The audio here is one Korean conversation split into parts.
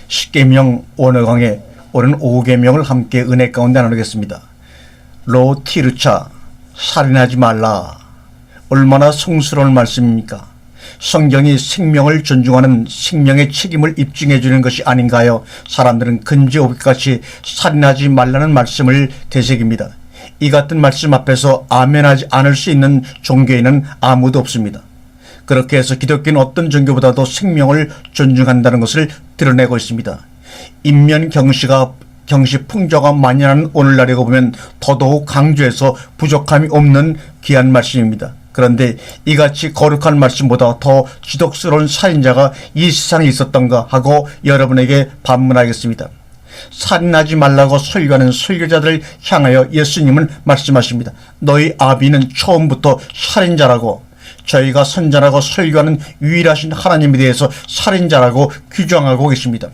십계명 오늘 강의 오늘은 5계명을 함께 은혜 가운데 나누겠습니다. 로티르차 살인하지 말라. 얼마나 성스러운 말씀입니까? 성경이 생명을 존중하는 생명의 책임을 입증해 주는 것이 아닌가요? 사람들은 근지오비같이 살인하지 말라는 말씀을 되새깁니다. 이 같은 말씀 앞에서 아멘하지 않을 수 있는 종교인은 아무도 없습니다. 그렇게 해서 기독교는 어떤 종교보다도 생명을 존중한다는 것을 드러내고 있습니다. 인면 경시 풍조가 만연한 오늘날이고 보면 더더욱 강조해서 부족함이 없는 귀한 말씀입니다. 그런데 이같이 거룩한 말씀보다 더 지독스러운 살인자가 이 세상에 있었던가 하고 여러분에게 반문하겠습니다. 살인하지 말라고 설교하는 설교자들을 향하여 예수님은 말씀하십니다. 너희 아비는 처음부터 살인자라고, 저희가 선전하고 설교하는 유일하신 하나님에 대해서 살인자라고 규정하고 계십니다.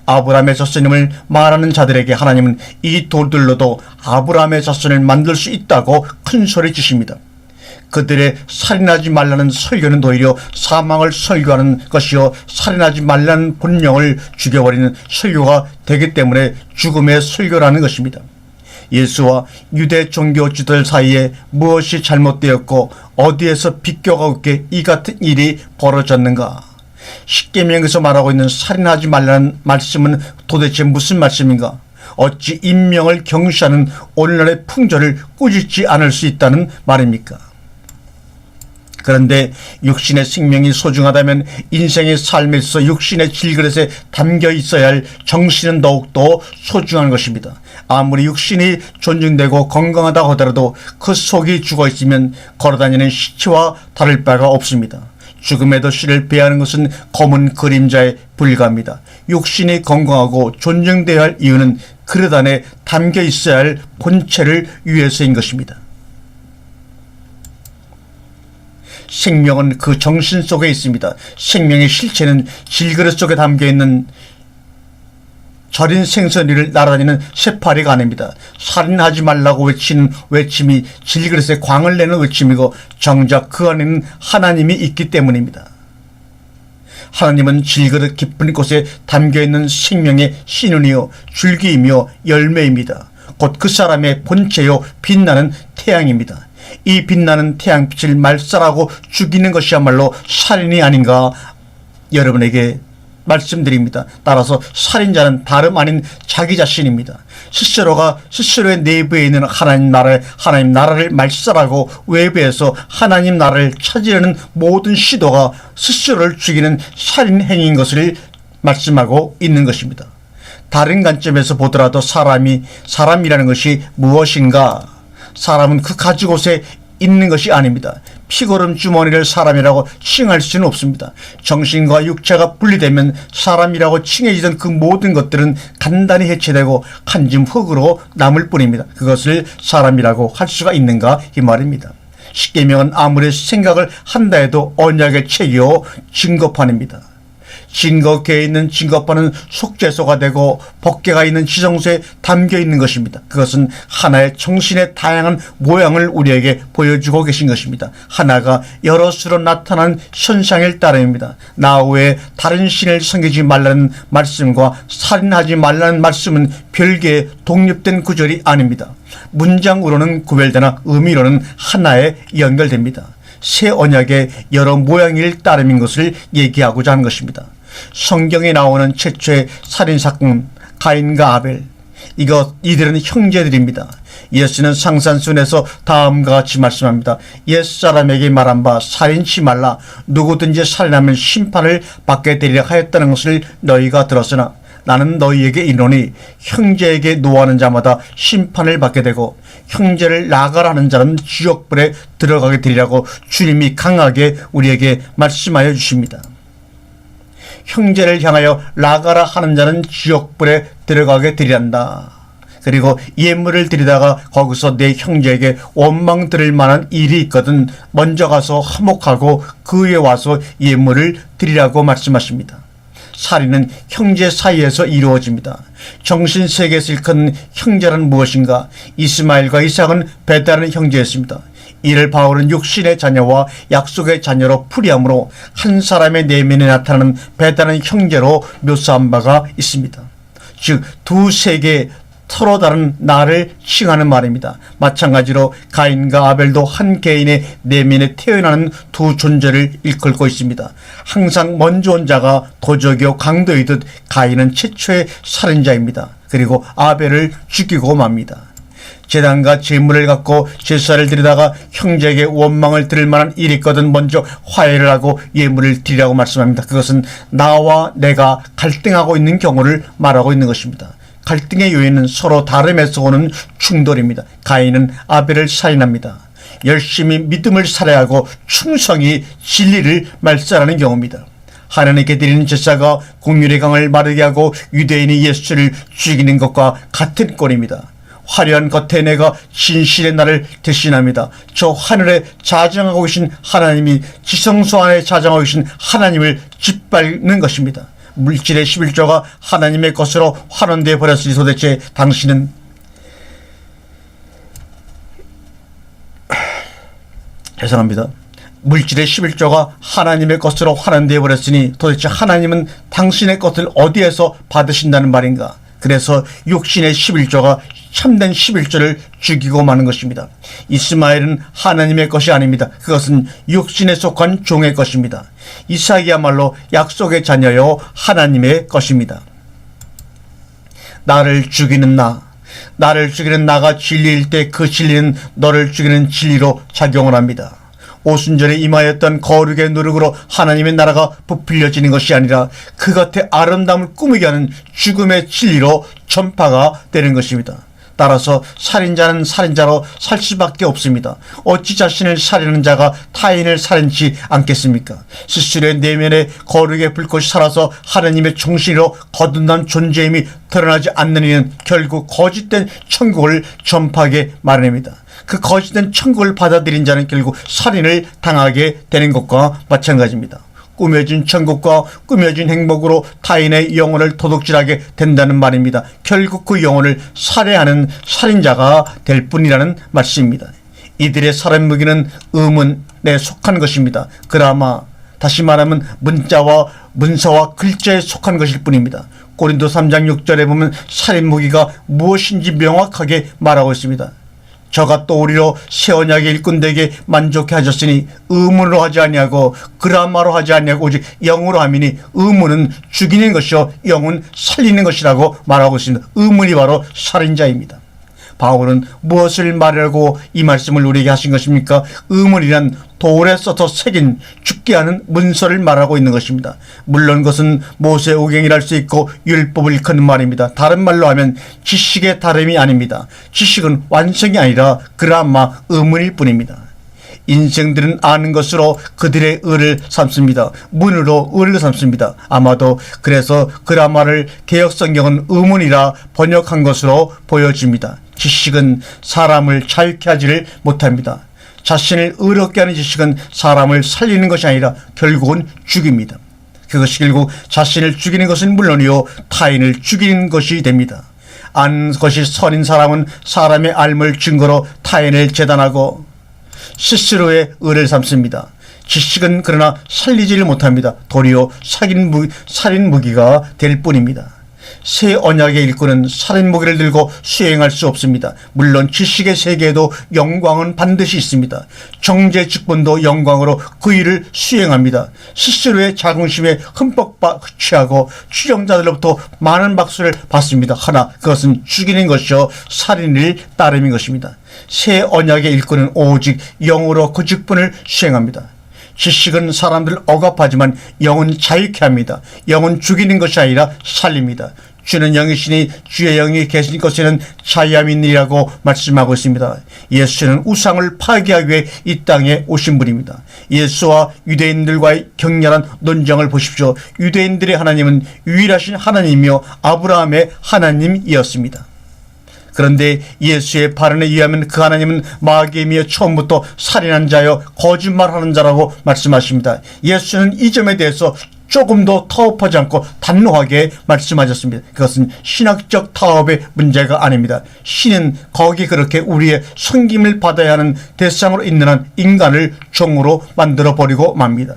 아브라함의 자손임을 말하는 자들에게 하나님은 이 돌들로도 아브라함의 자손을 만들 수 있다고 큰 소리 치십니다. 그들의 살인하지 말라는 설교는 오히려 사망을 설교하는 것이요, 살인하지 말라는 본령을 죽여버리는 설교가 되기 때문에 죽음의 설교라는 것입니다. 예수와 유대 종교 지도들 사이에 무엇이 잘못되었고 어디에서 비교가 없게 이 같은 일이 벌어졌는가? 십계명에서 말하고 있는 살인하지 말라는 말씀은 도대체 무슨 말씀인가? 어찌 인명을 경시하는 오늘날의 풍조를 꾸짖지 않을 수 있다는 말입니까? 그런데 육신의 생명이 소중하다면 인생의 삶에 있어서 육신의 질그릇에 담겨 있어야 할 정신은 더욱더 소중한 것입니다. 아무리 육신이 존중되고 건강하다 하더라도 그 속이 죽어 있으면 걸어다니는 시체와 다를 바가 없습니다. 죽음의 도시를 배하는 것은 검은 그림자에 불과합니다. 육신이 건강하고 존중되어야 할 이유는 그릇 안에 담겨 있어야 할 본체를 위해서인 것입니다. 생명은 그 정신 속에 있습니다. 생명의 실체는 질그릇 속에 담겨있는 절인 생선 위를 날아다니는 새파리가 아닙니다. 살인하지 말라고 외치는 외침이 질그릇에 광을 내는 외침이고 정작 그 안에는 하나님이 있기 때문입니다. 하나님은 질그릇 깊은 곳에 담겨있는 생명의 신운이요 줄기이며 열매입니다. 곧 그 사람의 본체요 빛나는 태양입니다. 이 빛나는 태양빛을 말살하고 죽이는 것이야말로 살인이 아닌가 여러분에게 말씀드립니다. 따라서 살인자는 다름 아닌 자기 자신입니다. 스스로가 스스로의 내부에 있는 하나님 나라를 말살하고 외부에서 하나님 나라를 찾으려는 모든 시도가 스스로를 죽이는 살인 행위인 것을 말씀하고 있는 것입니다. 다른 관점에서 보더라도 사람이라는 것이 무엇인가? 사람은 그 가지곳에 있는 것이 아닙니다. 피고름 주머니를 사람이라고 칭할 수는 없습니다. 정신과 육체가 분리되면 사람이라고 칭해지던 그 모든 것들은 간단히 해체되고 한 줌 흙으로 남을 뿐입니다. 그것을 사람이라고 할 수가 있는가 이 말입니다. 십계명은 아무리 생각을 한다 해도 언약의 책이요 증거판입니다. 증거계에 있는 증거판은 속죄소가 되고 법궤가 있는 지성소에 담겨 있는 것입니다. 그것은 하나의 정신의 다양한 모양을 우리에게 보여주고 계신 것입니다. 하나가 여러 수로 나타나는 현상일 따름입니다. 나 외에 다른 신을 섬기지 말라는 말씀과 살인하지 말라는 말씀은 별개의 독립된 구절이 아닙니다. 문장으로는 구별되나 의미로는 하나에 연결됩니다. 새 언약의 여러 모양일 따름인 것을 얘기하고자 하는 것입니다. 성경에 나오는 최초의 살인사건 가인과 아벨, 이들은 형제들입니다. 예수는 상산순에서 다음과 같이 말씀합니다. 옛사람에게 말한 바 살인치 말라. 누구든지 살인하면 심판을 받게 되리라 하였다는 것을 너희가 들었으나 나는 너희에게 이르노니 형제에게 노하는 자마다 심판을 받게 되고 형제를 나가라 하는 자는 지옥불에 들어가게 되리라고 주님이 강하게 우리에게 말씀하여 주십니다. 형제를 향하여 나가라 하는 자는 지옥불에 들어가게 되리란다. 그리고 예물을 드리다가 거기서 내 형제에게 원망 들을 만한 일이 있거든 먼저 가서 화목하고 그 위에 와서 예물을 드리라고 말씀하십니다. 살인은 형제 사이에서 이루어집니다. 정신세계에서 일컫는 형제란 무엇인가? 이스마엘과 이삭은 배다른 형제였습니다. 이를 바울은 육신의 자녀와 약속의 자녀로 풀이하므로 한 사람의 내면에 나타나는 배다른 형제로 묘사한 바가 있습니다. 즉 두 세계의 서로 다른 나를 칭하는 말입니다. 마찬가지로 가인과 아벨도 한 개인의 내면에 태어나는 두 존재를 일컬고 있습니다. 항상 먼저 온 자가 도적이요 강도이듯 가인은 최초의 살인자입니다. 그리고 아벨을 죽이고 맙니다. 제단과 제물을 갖고 제사를 드리다가 형제에게 원망을 들을 만한 일이 있거든 먼저 화해를 하고 예물을 드리라고 말씀합니다. 그것은 나와 내가 갈등하고 있는 경우를 말하고 있는 것입니다. 갈등의 요인은 서로 다름에서 오는 충돌입니다. 가인은 아벨을 살인합니다. 열심히 믿음을 살해하고 충성히 진리를 말살하는 경우입니다. 하나님께 드리는 제사가 공률의 강을 마르게 하고 유대인이 예수를 죽이는 것과 같은 꼴입니다. 화려한 겉에 내가 진실의 나를 대신합니다. 저 하늘에 자정하고 계신 하나님이 지성소 안에 자정하고 계신 하나님을 짓밟는 것입니다. 물질의 11조가 하나님의 것으로 환원되어 버렸으니 도대체 당신은 죄송합니다. 물질의 11조가 하나님의 것으로 환원되어 버렸으니 도대체 하나님은 당신의 것을 어디에서 받으신다는 말인가? 그래서 육신의 11조가 참된 11조를 죽이고 마는 것입니다. 이스마엘은 하나님의 것이 아닙니다. 그것은 육신에 속한 종의 것입니다. 이삭이야말로 약속의 자녀요 하나님의 것입니다. 나를 죽이는 나가 진리일 때 그 진리는 너를 죽이는 진리로 작용을 합니다. 오순절에 임하였던 거룩의 누룩으로 하나님의 나라가 부풀려지는 것이 아니라 그 겉에 아름다움을 꾸미게 하는 죽음의 진리로 전파가 되는 것입니다. 따라서 살인자는 살인자로 살 수밖에 없습니다. 어찌 자신을 살인하는 자가 타인을 살인치 않겠습니까? 스스로의 내면에 거룩의 불꽃이 살아서 하나님의 정신으로 거듭난 존재임이 드러나지 않는 이는 결국 거짓된 천국을 전파하게 마련입니다. 그 거짓된 천국을 받아들인 자는 결국 살인을 당하게 되는 것과 마찬가지입니다. 꾸며진 천국과 꾸며진 행복으로 타인의 영혼을 도둑질하게 된다는 말입니다. 결국 그 영혼을 살해하는 살인자가 될 뿐이라는 말씀입니다. 이들의 살인 무기는 의문에 속한 것입니다. 그나마 다시 말하면 문서와 글자에 속한 것일 뿐입니다. 고린도 3장 6절에 보면 살인 무기가 무엇인지 명확하게 말하고 있습니다. 저가 또 우리로 새 언약의 일꾼되게 만족해 하셨으니 의문으로 하지 아니하고 그라마로 하지 아니하고 오직 영으로 함이니 의문은 죽이는 것이요 영은 살리는 것이라고 말하고 있습니다. 의문이 바로 살인자입니다. 바울은 무엇을 말하고 이 말씀을 우리에게 하신 것입니까? 의문이란 돌에 써서 새긴 죽게 하는 문서를 말하고 있는 것입니다. 물론 그것은 모세오경이라 할 수 있고 율법을 일컫는 말입니다. 다른 말로 하면 지식의 다름이 아닙니다. 지식은 완성이 아니라 그나마 의문일 뿐입니다. 인생들은 아는 것으로 그들의 의를 삼습니다. 문으로 의를 삼습니다. 아마도 그래서 그라마를 개역성경은 의문이라 번역한 것으로 보여집니다. 지식은 사람을 자유케 하지를 못합니다. 자신을 의롭게 하는 지식은 사람을 살리는 것이 아니라 결국은 죽입니다. 그것이 결국 자신을 죽이는 것은 물론이요 타인을 죽이는 것이 됩니다. 아는 것이 선인 사람은 사람의 알물 증거로 타인을 재단하고 스스로의 의를 삼습니다. 지식은 그러나 살리지를 못합니다. 도리어 살인 무기가 될 뿐입니다. 새 언약의 일꾼은 살인 무기를 들고 수행할 수 없습니다. 물론 지식의 세계에도 영광은 반드시 있습니다. 정죄 직분도 영광으로 그 일을 수행합니다. 스스로의 자긍심에 흠뻑 취하고 추종자들로부터 많은 박수를 받습니다. 하나 그것은 죽이는 것이요 살인을 따름인 것입니다. 새 언약의 일꾼은 오직 영으로 그 직분을 수행합니다. 지식은 사람들 억압하지만 영은 자유케 합니다. 영은 죽이는 것이 아니라 살립니다. 주는 영이시니 주의 영이 계신 것에는 자유함이 있느니라고 말씀하고 있습니다. 예수는 우상을 파괴하기 위해 이 땅에 오신 분입니다. 예수와 유대인들과의 격렬한 논쟁을 보십시오. 유대인들의 하나님은 유일하신 하나님이며 아브라함의 하나님이었습니다. 그런데 예수의 발언에 의하면 그 하나님은 마귀이며 처음부터 살인한 자여 거짓말하는 자라고 말씀하십니다. 예수는 이 점에 대해서 조금도 타협하지 않고 단호하게 말씀하셨습니다. 그것은 신학적 타협의 문제가 아닙니다. 신은 거기 그렇게 우리의 섬김을 받아야 하는 대상으로 있는 한 인간을 종으로 만들어버리고 맙니다.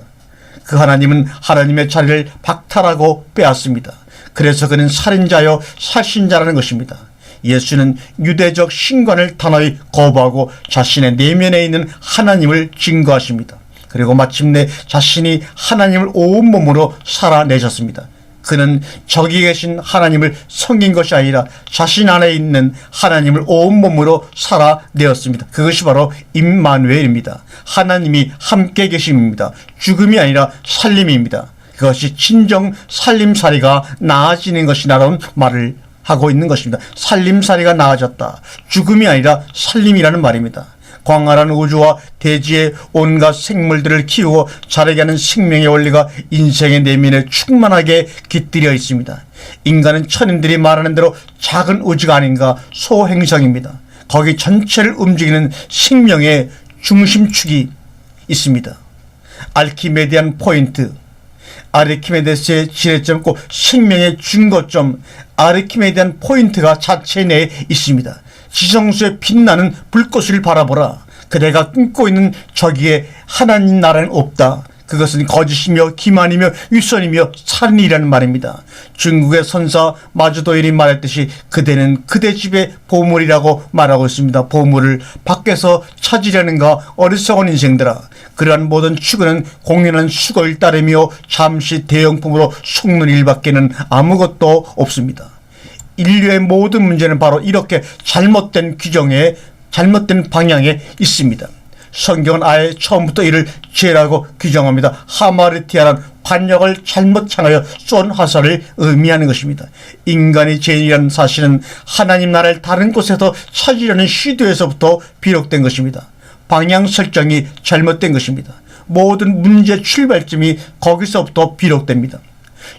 그 하나님은 하나님의 자리를 박탈하고 빼앗습니다. 그래서 그는 살인자요 살신자라는 것입니다. 예수는 유대적 신관을 단호히 거부하고 자신의 내면에 있는 하나님을 증거하십니다. 그리고 마침내 자신이 하나님을 온몸으로 살아내셨습니다. 그는 저기 계신 하나님을 섬긴 것이 아니라 자신 안에 있는 하나님을 온몸으로 살아내었습니다. 그것이 바로 임마누엘입니다. 하나님이 함께 계심입니다. 죽음이 아니라 살림입니다. 그것이 진정 살림살이가 나아지는 것이라는 말을 하고 있는 것입니다. 살림살이가 나아졌다. 죽음이 아니라 살림이라는 말입니다. 광활한 우주와 대지의 온갖 생물들을 키우고 자라게 하는 생명의 원리가 인생의 내면에 충만하게 깃들여 있습니다. 인간은 천인들이 말하는 대로 작은 우주가 아닌가 소행성입니다. 거기 전체를 움직이는 생명의 중심축이 있습니다. 알키메디안 포인트, 아르키메데스의 지뢰점, 꼭 생명의 증거점, 아르키메디안 포인트가 자체 내에 있습니다. 지성소에 빛나는 불꽃을 바라보라. 그대가 꿈고 있는 저기에 하나님 나라는 없다. 그것은 거짓이며 기만이며 윗선이며 살인이라는 말입니다. 중국의 선사 마주도일이 말했듯이 그대는 그대 집의 보물이라고 말하고 있습니다. 보물을 밖에서 찾으려는가 어리석은 인생들아. 그러한 모든 추구는 공연한 수고일 따르며 잠시 대형품으로 속는 일밖에는 아무것도 없습니다. 인류의 모든 문제는 바로 이렇게 잘못된 규정에, 잘못된 방향에 있습니다. 성경은 아예 처음부터 이를 죄라고 규정합니다. 하마르티아란 관역을 잘못 향하여 쏜 화살을 의미하는 것입니다. 인간이 죄인이라는 사실은 하나님 나라를 다른 곳에서 찾으려는 시도에서부터 비롯된 것입니다. 방향 설정이 잘못된 것입니다. 모든 문제 출발점이 거기서부터 비롯됩니다.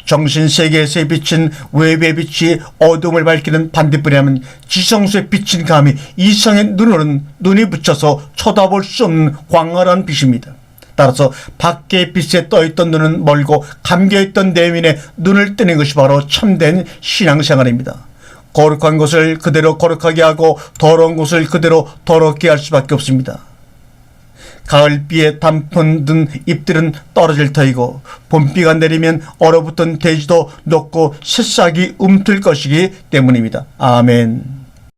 정신세계에서의 빛은 외부의 빛이 어둠을 밝히는 반대뿐이라면 지성소에 비친 감이 이성의 눈으로는 눈이 붙여서 쳐다볼 수 없는 광활한 빛입니다. 따라서 밖의 빛에 떠있던 눈은 멀고 감겨있던 내면에 눈을 뜨는 것이 바로 참된 신앙생활입니다. 거룩한 것을 그대로 거룩하게 하고 더러운 것을 그대로 더럽게 할 수밖에 없습니다. 가을비에 단풍 든 잎들은 떨어질 터이고 봄비가 내리면 얼어붙은 대지도 녹고 새싹이 움틀 것이기 때문입니다. 아멘.